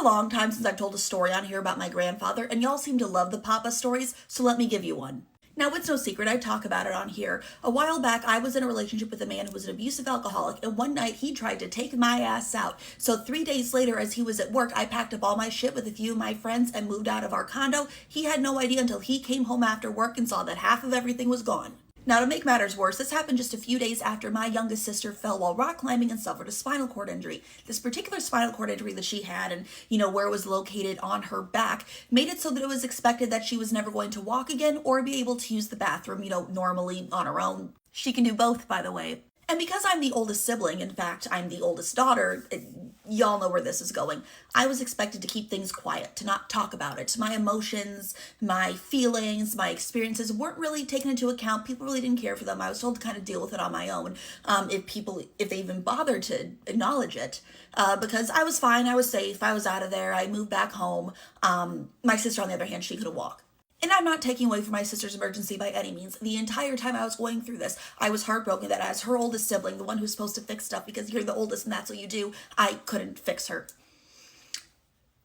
long time since I've told a story on here about my grandfather, and y'all seem to love the Papa stories, so let me give you one. Now, it's no secret, I talk about it on here. A while back, I was in a relationship with a man who was an abusive alcoholic, and one night he tried to take my ass out. So 3 days later, as he was at work, I packed up all my shit with a few of my friends and moved out of our condo. He had no idea until he came home after work and saw that half of everything was gone. Now, to make matters worse, this happened just a few days after my youngest sister fell while rock climbing and suffered a spinal cord injury. This particular spinal cord injury that she had, and where it was located on her back, made it so that it was expected that she was never going to walk again or be able to use the bathroom, normally on her own. She can do both, by the way. And because I'm the oldest sibling, in fact, I'm the oldest daughter, y'all know where this is going, I was expected to keep things quiet, to not talk about it. My emotions, my feelings, my experiences weren't really taken into account. People really didn't care for them. I was told to kind of deal with it on my own, if they even bothered to acknowledge it, because I was fine, I was safe, I was out of there, I moved back home. My sister, on the other hand, she couldn't walk. And I'm not taking away from my sister's emergency by any means. The entire time I was going through this, I was heartbroken that as her oldest sibling, the one who's supposed to fix stuff because you're the oldest and that's what you do, I couldn't fix her.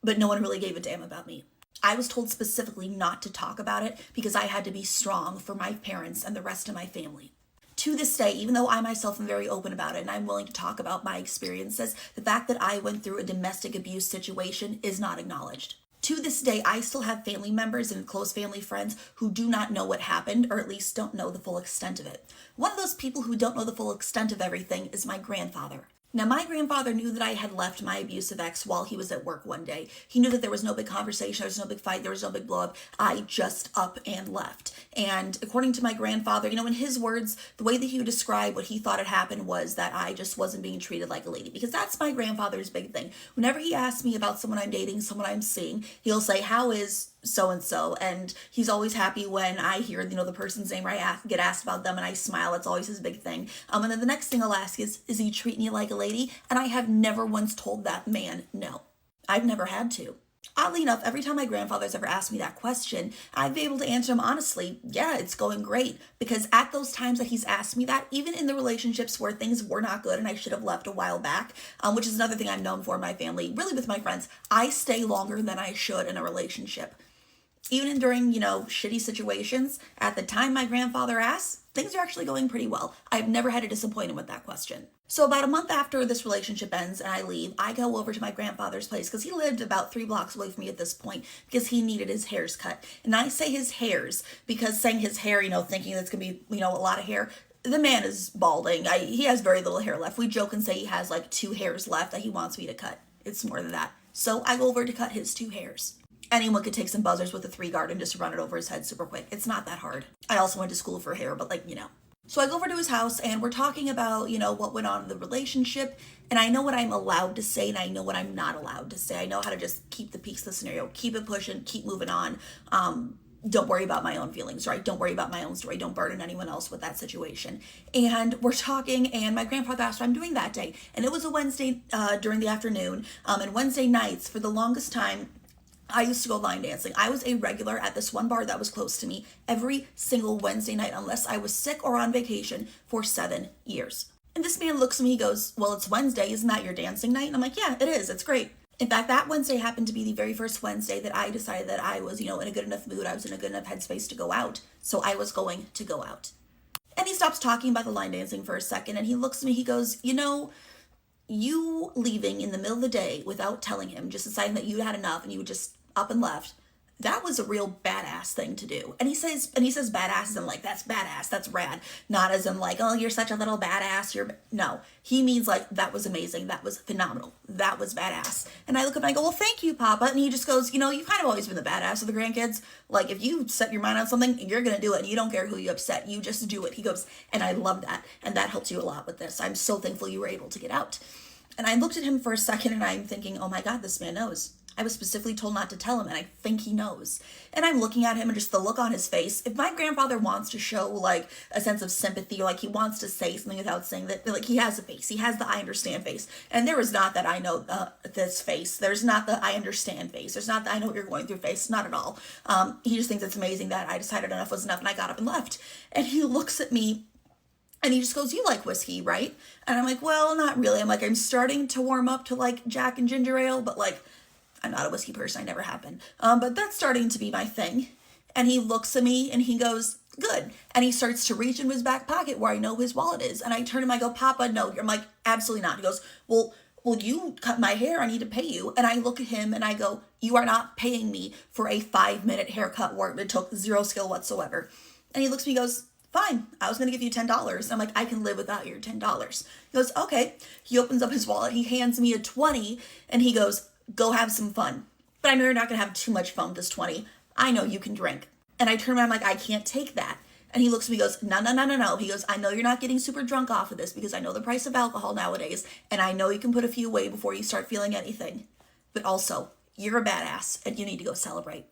But no one really gave a damn about me. I was told specifically not to talk about it because I had to be strong for my parents and the rest of my family. To this day, even though I myself am very open about it and I'm willing to talk about my experiences, the fact that I went through a domestic abuse situation is not acknowledged. To this day, I still have family members and close family friends who do not know what happened, or at least don't know the full extent of it. One of those people who don't know the full extent of everything is my grandfather. Now, my grandfather knew that I had left my abusive ex while he was at work one day. He knew that there was no big conversation, there was no big fight, there was no big blow up. I just up and left. And according to my grandfather, in his words, the way that he would describe what he thought had happened was that I just wasn't being treated like a lady. Because that's my grandfather's big thing. Whenever he asks me about someone I'm dating, someone I'm seeing, he'll say, "How is so-and-so?" And he's always happy when I hear, the person's name, or I get asked about them and I smile. It's always his big thing. And then the next thing I'll ask is he treating you like a lady? And I have never once told that man no. I've never had to. Oddly enough, every time my grandfather's ever asked me that question, I've been able to answer him honestly, yeah, it's going great. Because at those times that he's asked me that, even in the relationships where things were not good and I should have left a while back, which is another thing I'm known for in my family, really with my friends, I stay longer than I should in a relationship. Even during, shitty situations, at the time my grandfather asked, things are actually going pretty well. I've never had to disappoint him with that question. So about a month after this relationship ends and I leave, I go over to my grandfather's place because he lived about 3 blocks away from me at this point because he needed his hairs cut. And I say his hairs because saying his hair, thinking that's going to be, a lot of hair. The man is balding. He has very little hair left. We joke and say he has like 2 hairs left that he wants me to cut. It's more than that. So I go over to cut his 2 hairs. Anyone could take some buzzers with a 3-guard and just run it over his head super quick. It's not that hard. I also went to school for hair, but So I go over to his house and we're talking about, what went on in the relationship. And I know what I'm allowed to say and I know what I'm not allowed to say. I know how to just keep the peace of the scenario, keep it pushing, keep moving on. Don't worry about my own feelings, right? Don't worry about my own story. Don't burden anyone else with that situation. And we're talking and my grandfather asked what I'm doing that day. And it was a Wednesday during the afternoon. And Wednesday nights, for the longest time, I used to go line dancing. I was a regular at this one bar that was close to me every single Wednesday night, unless I was sick or on vacation, for 7 years. And this man looks at me, he goes, "Well, it's Wednesday, isn't that your dancing night?" And I'm like, "Yeah, it is, it's great." In fact, that Wednesday happened to be the very first Wednesday that I decided that I was, in a good enough mood, I was in a good enough headspace to go out. So I was going to go out. And he stops talking about the line dancing for a second and he looks at me, he goes, "You leaving in the middle of the day without telling him, just deciding that you had enough and you just up and left, that was a real badass thing to do." And he says badass as in like, that's badass, that's rad. Not as in like, oh, you're such a little badass, no. He means like, that was amazing, that was phenomenal, that was badass. And I look up and I go, "Well, thank you, Papa." And he just goes, "You've kind of always been the badass of the grandkids. Like, if you set your mind on something, you're gonna do it, and you don't care who you upset, you just do it." He goes, "And I love that, and that helps you a lot with this. I'm so thankful you were able to get out." And I looked at him for a second and I'm thinking, oh my God, this man knows. I was specifically told not to tell him, and I think he knows. And I'm looking at him and just the look on his face. If my grandfather wants to show like a sense of sympathy, or like he wants to say something without saying that, like he has a face. He has the I understand face. And there is not that I know this face. There's not the I understand face. There's not the I know what you're going through face. Not at all. He just thinks it's amazing that I decided enough was enough and I got up and left. And he looks at me and he just goes, "You like whiskey, right?" And I'm like, "Well, not really." I'm like, "I'm starting to warm up to like Jack and ginger ale, but like, I'm not a whiskey person. I never have been. But that's starting to be my thing. And he looks at me and he goes, good. And he starts to reach into his back pocket where I know his wallet is. And I turn to him, I go, Papa, no. I'm like, absolutely not. He goes, well, you cut my hair. I need to pay you. And I look at him and I go, you are not paying me for a 5-minute haircut where it took zero skill whatsoever. And he looks at me and goes, fine, I was going to give you $10. I'm like, I can live without your $10. He goes, okay. He opens up his wallet. He hands me a 20 and he goes, go have some fun. But I know you're not going to have too much fun with this 20. I know you can drink. And I turn around, I'm like, I can't take that. And he looks at me and goes, no. He goes, I know you're not getting super drunk off of this because I know the price of alcohol nowadays. And I know you can put a few away before you start feeling anything. But also, you're a badass and you need to go celebrate.